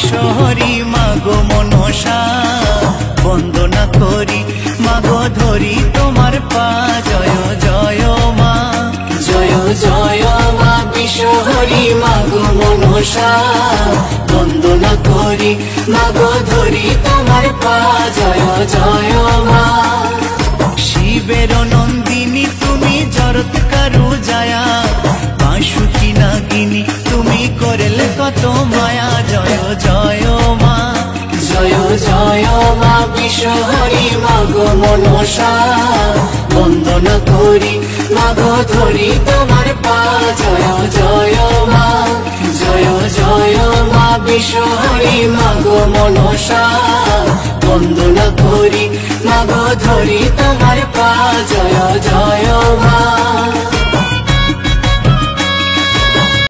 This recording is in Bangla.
বিশ্বহরি মাগো মনসা বন্দনা করি মাগো ধরি তোমার পা জয় জয় মা জয় জয় মা বিশ্বহরি মাগো মনসা বন্দনা করি মাগো ধরি তোমার পা জয় জয় মা শিবের নন্দিনী তুমি জরত কারু জায়া বাঁশুকি নাগিনী তুমি করলে কত মায়া জয় জয় মা জয় জয় মা বিশ্বহরি মাগো মনসা বন্দনা করি মাগো ধরি তোমার পা জয় জয় মা জয় জয় মা বিশ্বহরি মাগো মনসা বন্দনা করি মাগো ধরি তোমার পা জয় জয় মা।